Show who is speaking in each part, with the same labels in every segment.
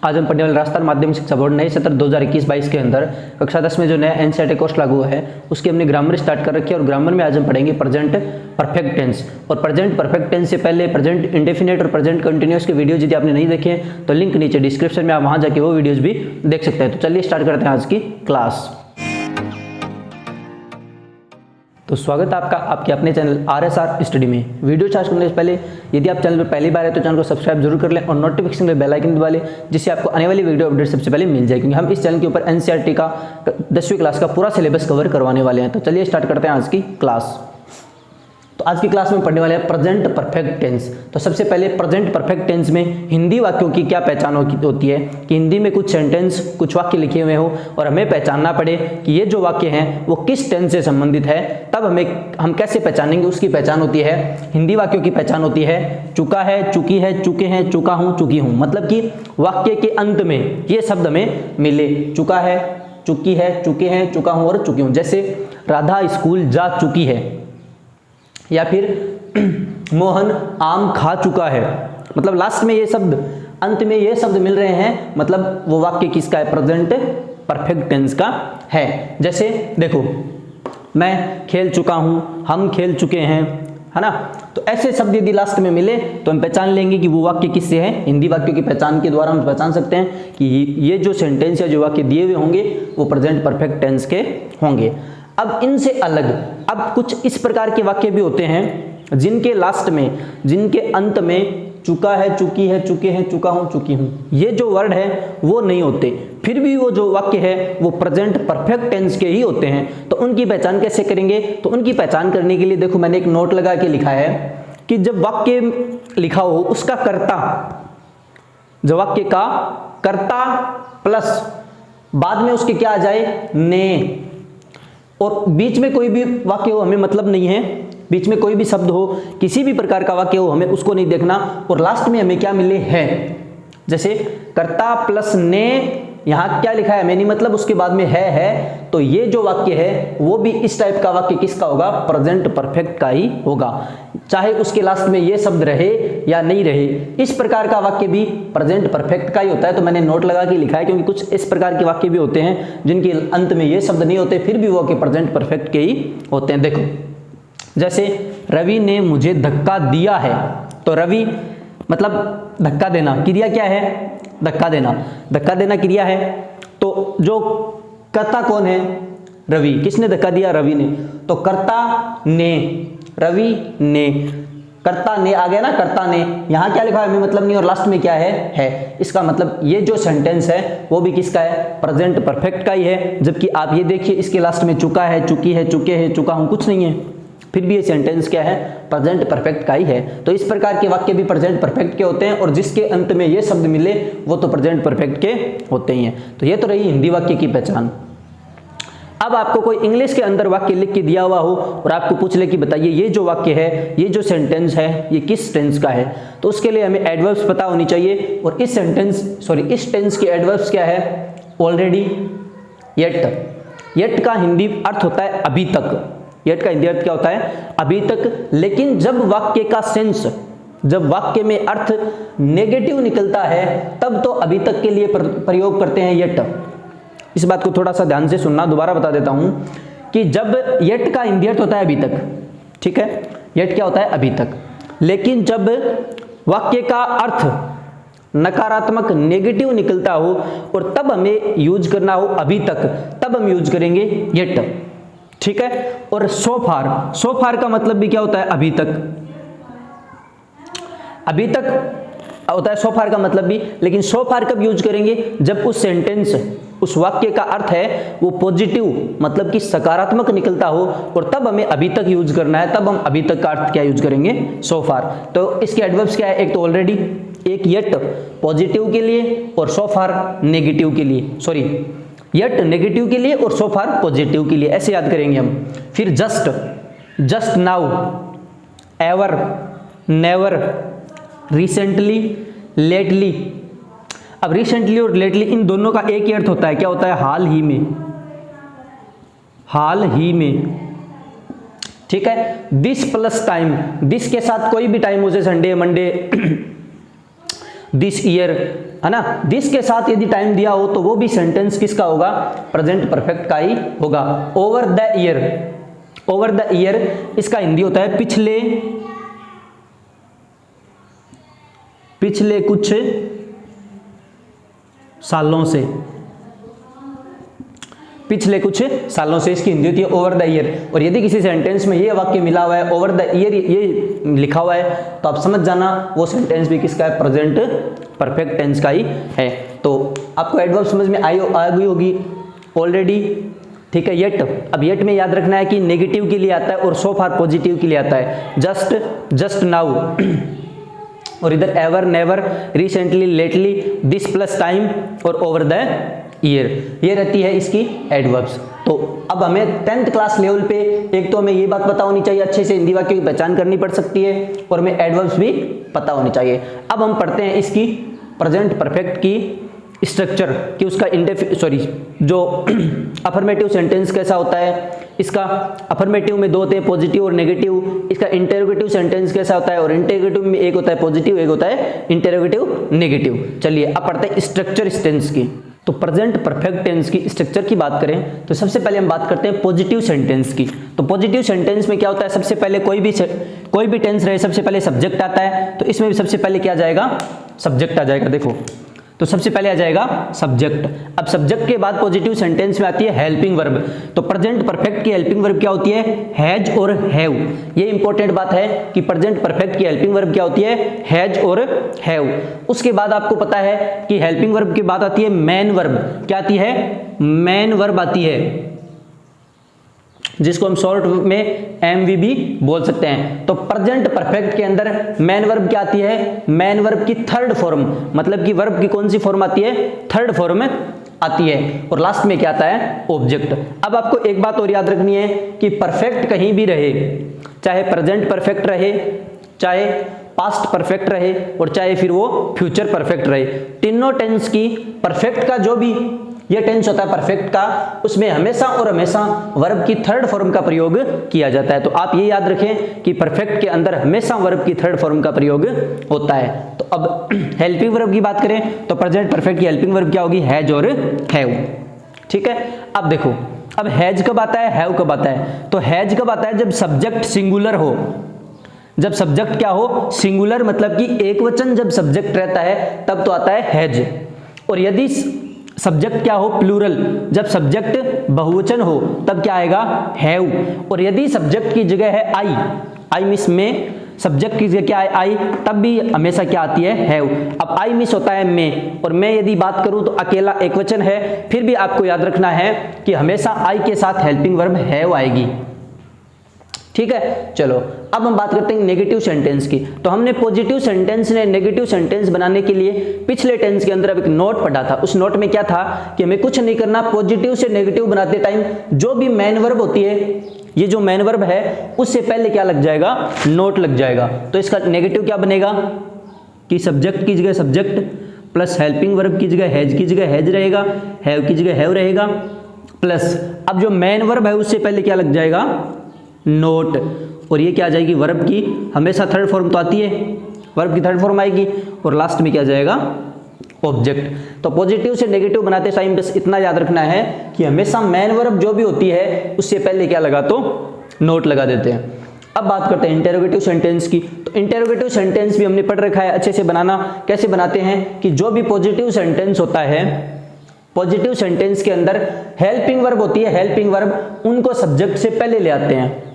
Speaker 1: आज हम पढ़ने वाले राजस्थान माध्यमिक शिक्षा बोर्ड नए सत्र 2021-22 के अंदर कक्षा 10 में जो नया एनसीईआरटी कोर्स लागू हुआ है उसकी हमने ग्रामर स्टार्ट कर रखी है। और ग्रामर में आज हम पढ़ेंगे प्रेजेंट परफेक्ट टेंस। और प्रेजेंट परफेक्ट टेंस से पहले प्रेजेंट इंडेफिनिट और प्रेजेंट कंटिन्यूअस के वीडियो यदि आपने नहीं देखे तो लिंक नीचे डिस्क्रिप्शन में आप वहां जाके वो वीडियोज भी देख सकते हैं। तो चलिए स्टार्ट करते हैं आज की क्लास। तो स्वागत है आपका आपके अपने चैनल RSR स्टडी में। वीडियो चार्ज करने से पहले यदि आप चैनल पर पहली बार है तो चैनल को सब्सक्राइब जरूर कर लें और नोटिफिकेशन में बेल आइकन दबा लें, जिससे आपको आने वाली वीडियो अपडेट सबसे पहले मिल जाए, क्योंकि हम इस चैनल के ऊपर एनसीईआरटी का 10वीं क्लास का पूरा सिलेबस कवर करवाने वाले हैं। तो चलिए स्टार्ट करते हैं आज की क्लास। तो आज की क्लास में पढ़ने वाले हैं प्रेजेंट परफेक्ट टेंस। तो सबसे पहले प्रेजेंट परफेक्ट टेंस में हिंदी वाक्यों की क्या पहचान होती है कि हिंदी में कुछ सेंटेंस कुछ वाक्य लिखे हुए हो और हमें पहचानना पड़े कि ये जो वाक्य हैं वो किस टेंस से संबंधित है, तब हम कैसे पहचानेंगे। उसकी पहचान होती है, हिंदी वाक्यों की पहचान होती है चुका है, चुकी है, चुके हैं, चुका हूं, चुकी हूं। मतलब कि वाक्य के अंत में ये शब्द में मिले, चुका है, चुकी है, चुके हैं, चुका हूं और चुकी हूं। जैसे राधा स्कूल जा चुकी है, या फिर मोहन आम खा चुका है। मतलब लास्ट में ये शब्द, अंत में ये शब्द मिल रहे हैं, मतलब वो वाक्य किसका है, प्रेजेंट परफेक्ट टेंस का है। जैसे देखो, मैं खेल चुका हूं, हम खेल चुके हैं, है ना। तो ऐसे शब्द यदि लास्ट में मिले तो हम पहचान लेंगे कि वो वाक्य किससे है। हिंदी वाक्यों की पहचान के द्वारा हम पहचान सकते हैं कि ये जो सेंटेंस या जो वाक्य दिए हुए होंगे वो प्रेजेंट परफेक्ट टेंस के होंगे। अब इनसे अलग अब कुछ इस प्रकार के वाक्य भी होते हैं जिनके लास्ट में, जिनके अंत में चुका है, चुकी है, चुके हैं, चुका हूं, चुकी हूं, ये जो वर्ड है वो नहीं होते, फिर भी वो जो वाक्य है वो प्रेजेंट परफेक्ट टेंस के ही होते हैं। तो उनकी पहचान कैसे करेंगे? तो उनकी पहचान करने के लिए देखो, मैंने एक नोट लगा के लिखा है कि जब वाक्य लिखा हो उसका कर्ता, जो वाक्य का कर्ता प्लस बाद में उसके क्या आ जाए, ने, और बीच में कोई भी वाक्य हो हमें मतलब नहीं है, बीच में कोई भी शब्द हो, किसी भी प्रकार का वाक्य हो, हमें उसको नहीं देखना, और लास्ट में हमें क्या मिले, है। जैसे कर्ता प्लस ने, यहां क्या लिखा है, हमें नहीं मतलब, उसके बाद में है, तो ये जो वाक्य है वो भी इस टाइप का वाक्य किसका होगा, प्रेजेंट परफेक्ट का ही होगा, चाहे उसके लास्ट में ये शब्द रहे या नहीं रहे। इस प्रकार का वाक्य भी प्रेजेंट परफेक्ट का ही होता है। तो मैंने नोट लगा के लिखा है, क्योंकि कुछ इस प्रकार के वाक्य भी होते हैं जिनके अंत में ये शब्द नहीं होते, फिर भी वो वाक्य प्रेजेंट परफेक्ट के ही होते हैं। देखो, जैसे रवि ने मुझे धक्का दिया है, तो रवि मतलब धक्का देना, क्रिया क्या है, धक्का देना, धक्का देना क्रिया है। तो जो कर्ता कौन है, रवि, किसने धक्का दिया, रवि ने, तो कर्ता ने, रवि ने, कर्ता ने आ गया ना, कर्ता ने। यहां क्या लिखा है हमें मतलब नहीं, और लास्ट में क्या है। इसका मतलब ये जो सेंटेंस है वो भी किसका है, प्रेजेंट परफेक्ट का ही है। जबकि आप ये देखिए, इसके लास्ट में चुका है, चुकी है, चुके हैं, चुका हूं कुछ नहीं है, फिर भी ये सेंटेंस क्या है, प्रेजेंट परफेक्ट का ही है। तो इस प्रकार के वाक्य भी प्रेजेंट परफेक्ट के होते हैं, और जिसके अंत में ये शब्द मिले वो तो प्रेजेंट परफेक्ट के होते ही हैं। तो ये तो रही हिंदी वाक्य की पहचान। अब आपको कोई इंग्लिश के अंदर वाक्य लिख के दिया हुआ हो और आपको पूछ ले कि बताइए ये जो वाक्य है, ये जो सेंटेंस है, ये किस टेंस का है, तो उसके लिए हमें एडवर्ब्स पता होनी चाहिए। और इस इस टेंस के एडवर्ब्स क्या है, ऑलरेडी, येट। येट का हिंदी अर्थ होता है अभी तक, येट का हिंदी अर्थ क्या होता है, अभी तक। लेकिन जब वाक्य का सेंस, जब वाक्य में अर्थ नेगेटिव निकलता है तब तो अभी तक के लिए प्रयोग करते हैं येट। इस बात को थोड़ा सा ध्यान से सुनना, दोबारा बता देता हूं कि जब येट का हिंदी अर्थ होता है अभी तक, ठीक है, येट क्या होता है, अभी तक। लेकिन जब वाक्य का अर्थ नकारात्मक, नेगेटिव निकलता हो और तब हमें यूज करना हो अभी तक, तब हम यूज करेंगे येट, ठीक है। और सो फार का मतलब भी क्या होता है, अभी तक, अभी तक होता है सो फार का मतलब भी। लेकिन सो फार कब यूज करेंगे, जब उस सेंटेंस, उस वाक्य का अर्थ है वो पॉजिटिव, मतलब कि सकारात्मक निकलता हो, और तब हमें अभी तक यूज करना है, तब हम अभी तक का अर्थ क्या यूज करेंगे, सो फार। तो इसके एडवर्ब्स क्या है, एक तो ऑलरेडी, एक येट पॉजिटिव के लिए और सो फार नेगेटिव के लिए, सॉरी, येट नेगेटिव के लिए और सो फार पॉजिटिव के लिए, ऐसे याद करेंगे हम। फिर just, just now, ever, never, recently, lately. अब रिसेंटली और लेटली इन दोनों का एक ही अर्थ होता है, क्या होता है, हाल ही में, हाल ही में, ठीक है। दिस प्लस टाइम, दिस के साथ कोई भी टाइम हो, जैसे संडे, मंडे, दिस ईयर, है ना, दिस के साथ यदि टाइम दिया हो तो वो भी सेंटेंस किसका होगा, प्रेजेंट परफेक्ट का ही होगा। Over the year, over the year इसका हिंदी होता है पिछले कुछ सालों से, पिछले कुछ सालों से इसकी हिंदी होती है ओवर द ईयर। और यदि किसी सेंटेंस में ये वाक्य मिला हुआ है ओवर द ईयर ये लिखा हुआ है तो आप समझ जाना वो सेंटेंस भी किसका है, प्रेजेंट परफेक्ट टेंस का ही है। तो आपको एडवर्ब समझ में आ गई होगी ऑलरेडी, ठीक है। येट, अब येट में याद रखना है कि नेगेटिव के लिए आता है और सो फार पॉजिटिव के लिए आता है। जस्ट, जस्ट नाउ, और इधर ever, never, recently, lately, this plus time और ओवर द ईयर, ये रहती है इसकी एडवर्ब्स। तो अब हमें 10th क्लास लेवल पे एक तो हमें ये बात पता होनी चाहिए, अच्छे से हिंदी वाक्य की पहचान करनी पड़ सकती है और हमें एडवर्ब्स भी पता होनी चाहिए। अब हम पढ़ते हैं इसकी प्रेजेंट परफेक्ट की स्ट्रक्चर कि उसका जो अफर्मेटिव सेंटेंस कैसा होता है। इसका अफर्मेटिव में दो होते हैं, पॉजिटिव और नेगेटिव। इसका इंटेरोगेटिव सेंटेंस कैसा होता है, और इंटेरोगेटिव में एक होता है पॉजिटिव, एक होता है इंटेरोगेटिव नेगेटिव। चलिए अब पढ़ते हैं स्ट्रक्चर इस टेंस की। तो प्रेजेंट परफेक्ट टेंस की स्ट्रक्चर की बात करें तो सबसे पहले हम बात करते हैं पॉजिटिव सेंटेंस की। तो पॉजिटिव सेंटेंस में क्या होता है, सबसे पहले कोई भी टेंस रहे सबसे पहले सब्जेक्ट आता है। तो इसमें भी सबसे पहले क्या जाएगा, सब्जेक्ट आ जाएगा। देखो तो सबसे पहले आ जाएगा सब्जेक्ट। अब सब्जेक्ट के बाद पॉजिटिव सेंटेंस में आती है हेल्पिंग वर्ब। तो प्रेजेंट परफेक्ट की हेल्पिंग वर्ब क्या होती है, हैज और हैव। ये इंपॉर्टेंट बात है कि प्रेजेंट परफेक्ट की हेल्पिंग वर्ब क्या होती है, हैज और हैव। उसके बाद आपको पता है कि हेल्पिंग वर्ब के बाद आती है मेन वर्ब। क्या आती है, मेन वर्ब आती है, जिसको हम शॉर्ट में MVB बोल सकते हैं। तो प्रेजेंट परफेक्ट के अंदर मेन वर्ब क्या आती है, मेन वर्ब की थर्ड फॉर्म, मतलब कि वर्ब की कौन सी फॉर्म आती है, थर्ड फॉर्म आती है। और लास्ट में क्या आता है, ऑब्जेक्ट। अब आपको एक बात और याद रखनी है कि परफेक्ट कहीं भी रहे, चाहे प्रेजेंट परफेक्ट रहे, चाहे पास्ट परफेक्ट रहे, और चाहे फिर वो फ्यूचर परफेक्ट रहे, तीनों टेंस की परफेक्ट का जो भी ये टेंस होता है परफेक्ट का, उसमें हमेशा और हमेशा वर्ब की थर्ड फॉर्म का प्रयोग किया जाता है। तो आप ये याद रखें कि परफेक्ट के अंदर हमेशा वर्ब की थर्ड फॉर्म का प्रयोग होता है। तो अब हेल्पिंग वर्ब की बात करें तो प्रेजेंट परफेक्ट की हेल्पिंग वर्ब क्या होगी, हैज और हैव। ठीक है, अब देखो अब हैज कब आता है, हैव कब आता है। तो हैज कब आता है, जब सब्जेक्ट सिंगुलर हो, जब सब्जेक्ट क्या हो, सिंगुलर, मतलब कि एक वचन जब सब्जेक्ट रहता है तब तो आता है हैज। और यदि सब्जेक्ट क्या हो, प्लूरल, जब सब्जेक्ट बहुवचन हो तब क्या आएगा, हैव। और यदि सब्जेक्ट की जगह है आई मिस में, सब्जेक्ट की जगह क्या है आई, तब भी हमेशा क्या आती है, हैव। अब आई मिस होता है में, और मैं यदि बात करूं तो अकेला एक वचन है, फिर भी आपको याद रखना है कि हमेशा आई के साथ हेल्पिंग वर्ब हैव आएगी। ठीक है, चलो अब हम बात करते हैं नेगेटिव सेंटेंस की। तो हमने पॉजिटिव सेंटेंस ने नेगेटिव सेंटेंस बनाने के लिए पिछले टेंस के अंदर अब एक नोट पढ़ा था। उस नोट में क्या था कि हमें कुछ नहीं करना, पॉजिटिव से नेगेटिव बनाते टाइम जो भी मेन वर्ब होती है, ये जो मेन वर्ब है उससे पहले क्या लग जाएगा, नोट लग जाएगा। तो इसका नेगेटिव क्या बनेगा कि सब्जेक्ट की जगह सब्जेक्ट प्लस हेल्पिंग वर्ब की जगह हैज की जगह हैज रहेगा, हैव की जगह हैव रहेगा, प्लस अब जो मेन वर्ब है उससे पहले क्या लग जाएगा, नोट। और ये क्या आ जाएगी, वर्ब की हमेशा थर्ड फॉर्म तो आती है, वर्ब की थर्ड फॉर्म आएगी, और लास्ट में क्या जाएगा, ऑब्जेक्ट। तो पॉजिटिव से नेगेटिव बनाते टाइम बस इतना याद रखना है कि हमेशा मेन वर्ब जो भी होती है उससे पहले क्या लगा, तो नोट लगा देते हैं। अब बात करते हैं इंटेरोगेटिव सेंटेंस की। तो इंटेरोगेटिव सेंटेंस भी हमने पढ़ रखा है अच्छे से बनाना। कैसे बनाते हैं कि जो भी पॉजिटिव सेंटेंस होता है, पॉजिटिव सेंटेंस के अंदर हेल्पिंग वर्ब होती है, हेल्पिंग वर्ब उनको सब्जेक्ट से पहले ले आते हैं।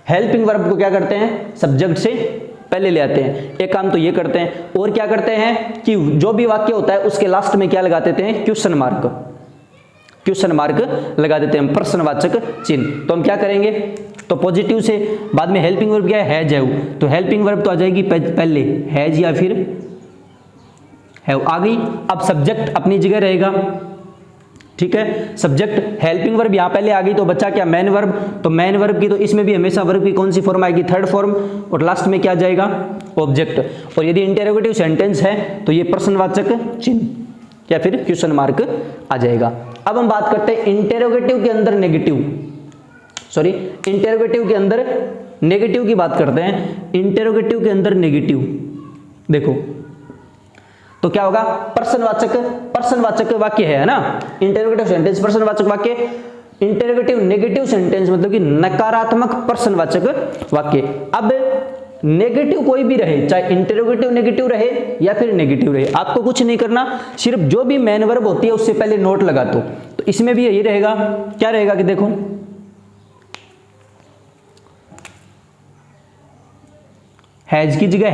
Speaker 1: हेल्पिंग वर्ब को क्या करते हैं, सब्जेक्ट से पहले ले आते हैं। एक काम तो ये करते हैं, और क्या करते हैं कि जो भी वाक्य होता है उसके लास्ट में क्या लगा देते हैं, क्वेश्चन मार्क, क्वेश्चन मार्क लगा देते हैं, प्रश्नवाचक चिन्ह। तो हम क्या करेंगे, तो पॉजिटिव से बाद में हेल्पिंग वर्ब क्या है, हैज हैव। तो हेल्पिंग वर्ब तो आ जाएगी पहले हैज या फिर हैव आ गई। अब सब्जेक्ट अपनी जगह रहेगा, ठीक है, सब्जेक्ट हेल्पिंग वर्ब यहां पहले आ गई, तो बचा क्या, मेन वर्ब। तो मेन वर्ब की तो इसमें भी हमेशा वर्ब की कौन सी फॉर्म आएगी, थर्ड फॉर्म, और लास्ट में क्या जाएगा, ऑब्जेक्ट। और यदि इंटेरोगेटिव सेंटेंस है तो ये प्रश्नवाचक चिन्ह या फिर क्वेश्चन मार्क आ जाएगा। अब हम बात करते हैं इंटेरोगेटिव के अंदर नेगेटिव, सॉरी इंटेरोगेटिव के अंदर नेगेटिव की बात करते हैं। इंटेरोगेटिव के अंदर नेगेटिव देखो, तो क्या होगा, प्रश्नवाचक वाक्य है ना, इंटरोगेटिव सेंटेंस प्रश्नवाचक वाक्य, इंटरोगेटिव नेगेटिव सेंटेंस मतलब कि नकारात्मक प्रश्नवाचक वाक्य। अब नेगेटिव कोई भी रहे, चाहे इंटरोगेटिव नेगेटिव रहे या फिर नेगेटिव रहे, आपको कुछ नहीं करना, सिर्फ जो भी मेन वर्ब होती है उससे पहले नोट लगा दो। तो इसमें भी यही रहेगा, क्या रहेगा कि देखो हैज की जगह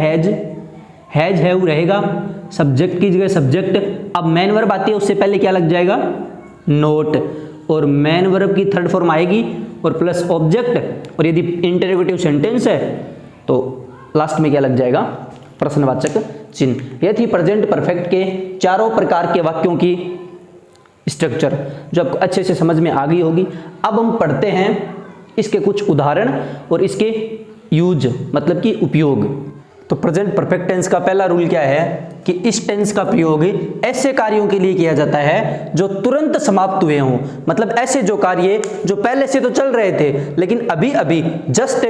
Speaker 1: हैज हैव रहेगा, सब्जेक्ट की जगह सब्जेक्ट। अब मेन वर्ब आती है उससे पहले क्या लग जाएगा, नोट, और मेन वर्ब की थर्ड फॉर्म आएगी और प्लस ऑब्जेक्ट, और यदि इंटरोगेटिव सेंटेंस है तो लास्ट में क्या लग जाएगा, प्रश्नवाचक चिन्ह। यह थी प्रेजेंट परफेक्ट के चारों प्रकार के वाक्यों की स्ट्रक्चर, जो आपको अच्छे से समझ में आ गई होगी। अब हम पढ़ते हैं इसके कुछ उदाहरण और इसके यूज मतलब कि उपयोग। तो प्रेजेंट परफेक्ट टेंस का पहला रूल क्या है कि इस टेंस का प्रयोग ऐसे कार्यों के लिए किया जाता है जो तुरंत समाप्त हुए हों, मतलब ऐसे जो कार्य जो पहले से तो चल रहे थे लेकिन अभी अभी जस्ट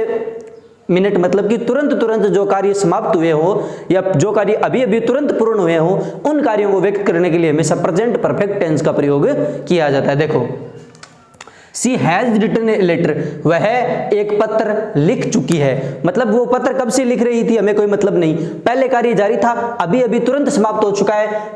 Speaker 1: मिनट मतलब कि तुरंत जो कार्य समाप्त हुए हो या जो कार्य अभी अभी तुरंत पूर्ण हुए हो, उन कार्यों को व्यक्त करने के लिए हमेशा प्रेजेंट परफेक्ट टेंस का प्रयोग किया जाता है। देखो सी हैज रिटन ए लेटर, वह एक पत्र लिख चुकी है, मतलब वो पत्र कब से लिख रही थी हमें कोई मतलब नहीं, पहले कार्य जारी था, अभी अभी तुरंत समाप्त हो चुका है,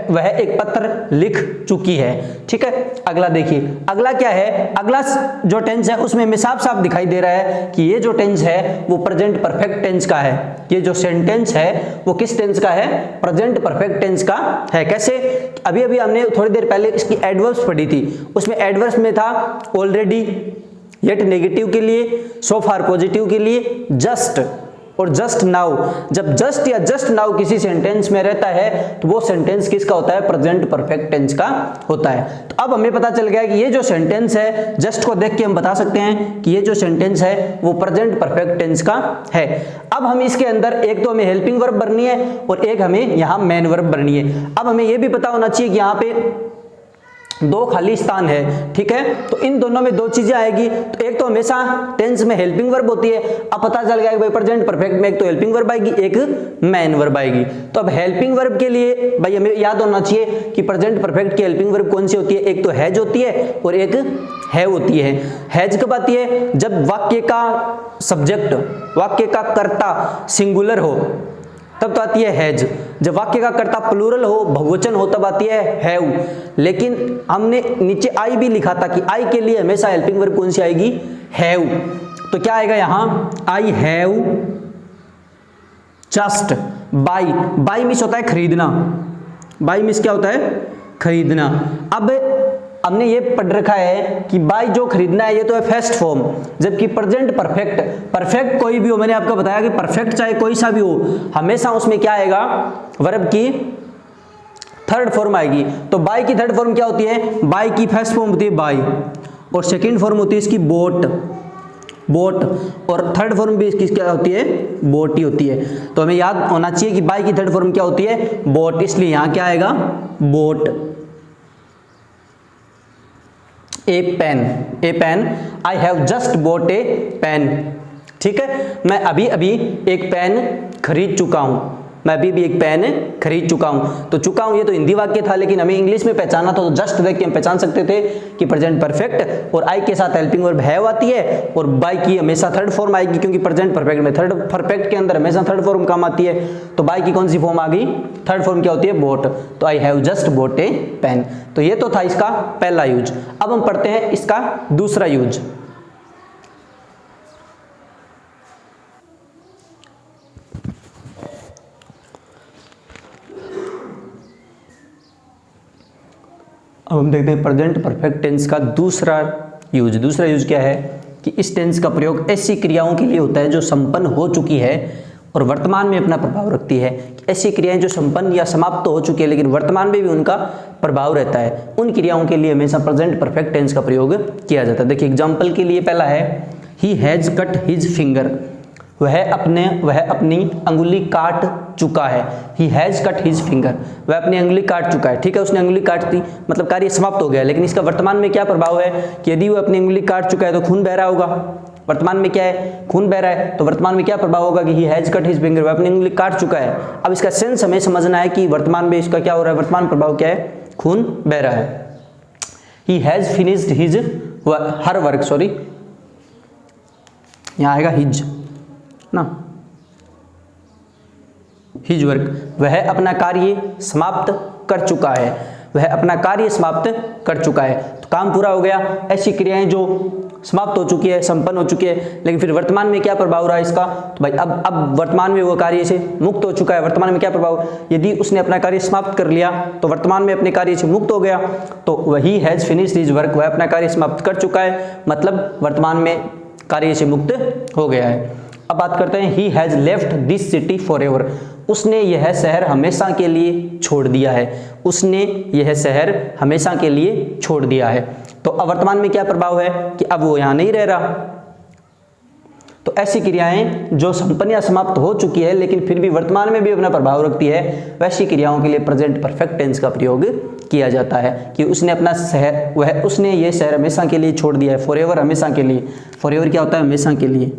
Speaker 1: वह एक पत्र लिख चुकी है। ठीक है, अगला देखिए, अगला क्या है, अगला जो टेंस है उसमें हमें साफ साफ दिखाई दे रहा है कि ये जो टेंस है वो प्रेजेंट परफेक्ट टेंस का है। ये जो सेंटेंस है वो किस टेंस का है, प्रेजेंट परफेक्ट टेंस का है। कैसे, अभी अभी हमने थोड़ी देर पहले इसकी एडवर्ब्स पढ़ी थी, उसमें एडवर्ब्स में था ऑलरेडी, येट नेगेटिव के लिए, सो फार पॉजिटिव के लिए, जस्ट और जस्ट नाउ। जब जस्ट या जस्ट नाउ किसी सेंटेंस में रहता है तो वो सेंटेंस किसका होता है, प्रेजेंट परफेक्ट टेंस का होता है। तो अब हमें पता चल गया कि ये जो सेंटेंस है, जस्ट को देख के हम बता सकते हैं कि ये जो सेंटेंस है वो प्रेजेंट परफेक्ट टेंस का है। अब हम इसके अंदर एक तो हमें हेल्पिंग वर्ब भरनी है और एक हमें यहाँ मेन वर्ब भरनी है। अब हमें ये भी पता होना चाहिए कि यहाँ पे दो खाली स्थान है। ठीक है, तो इन दोनों में दो चीजें आएगी, तो एक तो हमेशा टेंस में हेल्पिंग वर्ब होती है। अब पता चल गया कि भाई प्रेजेंट परफेक्ट में एक तो हेल्पिंग वर्ब आएगी, एक मेन वर्ब आएगी। तो अब हेल्पिंग वर्ब के लिए भाई हमें याद होना चाहिए कि प्रेजेंट परफेक्ट की हेल्पिंग वर्ब कौन सी होती है, एक तो हैज होती है और एक है होती है। हैज कब आती है, जब वाक्य का सब्जेक्ट, वाक्य का कर्ता सिंगुलर हो तब तो आती है हैज, जब वाक्य का कर्ता प्लूरल हो, बहुवचन हो, तब आती है हैव। लेकिन हमने नीचे आई भी लिखा था कि आई के लिए हमेशा हेल्पिंग वर्ब कौन सी आएगी, हैव। तो क्या आएगा यहाँ, आई have just by. By means होता है खरीदना, बाई मीन्स क्या होता है, खरीदना। अब हमने ये पढ़ रखा है कि बाई जो खरीदना है ये तो है फर्स्ट फॉर्म, जबकि प्रेजेंट परफेक्ट, परफेक्ट कोई भी हो, मैंने आपको बताया कि परफेक्ट चाहे कोई सा भी हो हमेशा उसमें क्या आएगा, वर्ब की थर्ड फॉर्म आएगी। तो बाई की थर्ड फॉर्म क्या होती है, बाई की फर्स्ट फॉर्म होती है बाई और सेकंड फॉर्म होती है इसकी बोट, बोट, और थर्ड फॉर्म भी इसकी क्या होती है, बोट ही होती है। तो हमें याद होना चाहिए कि बाई की थर्ड फॉर्म क्या होती है, बोट, इसलिए यहां क्या आएगा, bought. A pen, a pen, I have just bought a pen. ठीक है, मैं अभी अभी एक पेन खरीद चुका हूं, मैं अभी भी एक पेन खरीद चुका हूं। तो चुका हूं ये तो हिंदी वाक्य था, लेकिन हमें इंग्लिश में पहचाना था, तो जस्ट देख के हम पहचान सकते थे कि प्रेजेंट परफेक्ट और आई के साथ हेल्पिंग वर्ब हैव आती है और बाई की हमेशा थर्ड फॉर्म आएगी, क्योंकि प्रेजेंट परफेक्ट में थर्ड परफेक्ट के अंदर हमेशा थर्ड फॉर्म काम आती है। तो बाई की कौन सी फॉर्म आ गई, थर्ड फॉर्म क्या होती है, बोट। तो I have just bought a pen. तो ये तो था इसका पहला यूज। अब हम पढ़ते हैं इसका दूसरा यूज। अब हम देखते हैं प्रेजेंट परफेक्ट टेंस का दूसरा यूज। दूसरा यूज क्या है कि इस टेंस का प्रयोग ऐसी क्रियाओं के लिए होता है जो संपन्न हो चुकी है और वर्तमान में अपना प्रभाव रखती है। ऐसी क्रियाएं जो संपन्न या समाप्त तो हो चुकी है लेकिन वर्तमान में भी उनका प्रभाव रहता है, उन क्रियाओं के लिए हमेशा प्रेजेंट परफेक्ट टेंस का प्रयोग किया जाता है। देखिए एग्जाम्पल के लिए पहला है he has cut his finger, वह अपनी अंगुली काट चुका है। He has cut his finger, वह अपनी अंगुली काट चुका है। ठीक है, उसने अंगुली काट दी मतलब कार्य समाप्त हो गया, लेकिन इसका वर्तमान में क्या प्रभाव है कि यदि वह अपनी अंगुली काट चुका है तो खून बह रहा होगा, वर्तमान में क्या है, खून बह रहा है, तो वर्तमान में क्या प्रभाव होगा कि he has cut his finger, वह अपनी उंगली काट चुका है। अब इसका सेंस हमें समझना है कि वर्तमान में इसका क्या हो रहा है, वर्तमान प्रभाव क्या है, खून बह रहा है। He has finished his her work, sorry यहाँ आएगा हिज ना, हिज वर्क, वह अपना कार्य समाप्त कर चुका है, वह अपना कार्य समाप्त कर चुका है। तो काम पूरा हो गया। ऐसी क्रियाएं जो समाप्त हो चुकी है, संपन्न हो चुकी है, लेकिन फिर वर्तमान में क्या प्रभाव रहा है इसका, तो भाई अब वर्तमान में वो कार्य से मुक्त हो चुका है। वर्तमान में क्या प्रभाव, यदि उसने अपना कार्य समाप्त कर लिया तो वर्तमान में अपने कार्य से मुक्त हो गया, तो वही हैज फिनिश्ड हिज वर्क, वह अपना कार्य समाप्त कर चुका है, मतलब वर्तमान में कार्य से मुक्त हो गया है। अब बात करते हैं he has left this city forever, उसने यह शहर हमेशा के लिए छोड़ दिया है, उसने यह शहर हमेशा के लिए छोड़ दिया है। तो अब वर्तमान में क्या प्रभाव है कि अब वो यहां नहीं रह रहा। तो ऐसी क्रियाएं जो संपन्न या समाप्त हो चुकी है लेकिन फिर भी वर्तमान में भी अपना प्रभाव रखती है, वैसी क्रियाओं के लिए प्रेजेंट परफेक्ट टेंस का प्रयोग किया जाता है कि उसने अपना शहर, उसने ये शहर हमेशा के लिए छोड़ दिया है। फॉरएवर हमेशा के लिए, फॉरएवर क्या होता है, हमेशा के लिए।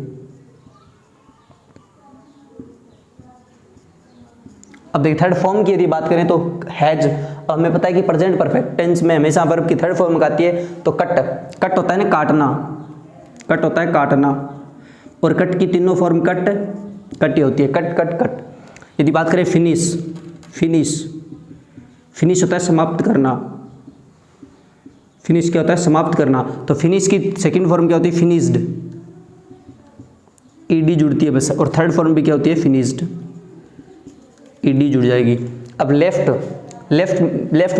Speaker 1: अब देखिए थर्ड फॉर्म की यदि बात करें तो हैज, हमें पता है कि प्रेजेंट परफेक्ट टेंस में हमेशा वर्ब की थर्ड फॉर्म आती है, तो कट होता है ना, काटना, कट होता है काटना, और कट की तीनों फॉर्म कट ही होती है, कट। यदि बात करें फिनिश होता है समाप्त करना, फिनिश क्या होता है, समाप्त करना, तो फिनिश की सेकंड फॉर्म क्या होती है, फिनिश्ड, ईडी जुड़ती है बस, और थर्ड फॉर्म भी क्या होती है, फिनिश्ड, ईडी जुड़ जाएगी। अब लेफ्ट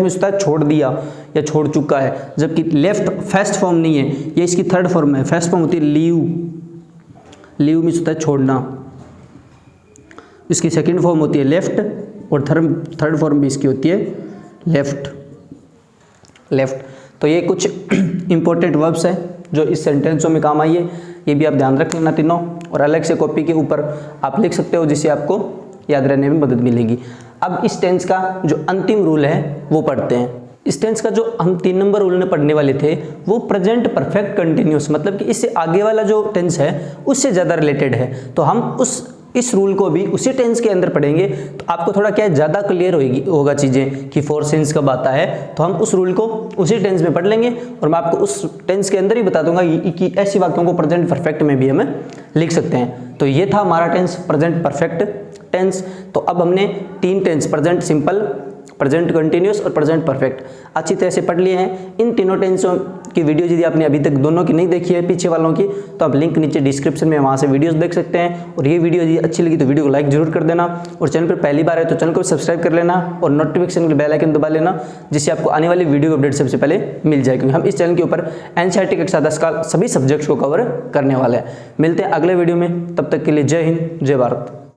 Speaker 1: में होता है छोड़ दिया या छोड़ चुका है, जबकि लेफ्ट फर्स्ट फॉर्म नहीं है, ये इसकी थर्ड फॉर्म है। फर्स्ट फॉर्म होती है लीव में होता है छोड़ना, इसकी सेकंड फॉर्म होती है लेफ्ट, और थर्ड फॉर्म भी इसकी होती है लेफ्ट। तो ये कुछ इंपॉर्टेंट वर्ब्स हैं जो इस सेंटेंसों में काम आइए, ये भी आप ध्यान रख लेना तीनों, और अलग से कॉपी के ऊपर आप लिख सकते हो जिससे आपको याद रहने में मदद मिलेगी। अब इस टेंस का जो अंतिम रूल है वो पढ़ते हैं। इस टेंस का जो हम 3 नंबर रूल में पढ़ने वाले थे वो प्रेजेंट परफेक्ट कंटिन्यूस, मतलब कि इससे आगे वाला जो टेंस है उससे ज़्यादा रिलेटेड है, तो हम इस रूल को भी उसी टेंस के अंदर पढ़ेंगे, तो आपको थोड़ा क्या है ज़्यादा क्लियर होगा चीज़ें कि फोर सेंस कब आता है, तो हम उस रूल को उसी टेंस में पढ़ लेंगे, और मैं आपको उस टेंस के अंदर ही बता दूंगा कि ऐसी वाक्यों को प्रेजेंट परफेक्ट में भी हम लिख सकते हैं। तो ये था हमारा टेंस प्रेजेंट परफेक्ट टेंस। तो अब हमने 3 tense, present simple, present continuous और प्रेजेंट परफेक्ट अच्छी तरह से पढ़ लिए हैं। इन तीनों टेंसों की वीडियो यदि आपने अभी तक दोनों की नहीं देखी है, पीछे वालों की, तो आप लिंक नीचे डिस्क्रिप्शन में वहाँ से वीडियोस देख सकते हैं। और ये वीडियो यदि अच्छी लगी तो वीडियो को लाइक जरूर कर देना, और चैनल पर पहली बार है तो चैनल को सब्सक्राइब कर लेना, और नोटिफिकेशन के बेल आइकन दबा लेना, जिससे आपको आने वाली वीडियो अपडेट सबसे पहले मिल जाए, क्योंकि हम इस चैनल के ऊपर एनसीईआरटी कक्षा 10 का सभी सब्जेक्ट्स को कवर करने वाले हैं। मिलते हैं अगले वीडियो में, तब तक के लिए जय हिंद, जय भारत।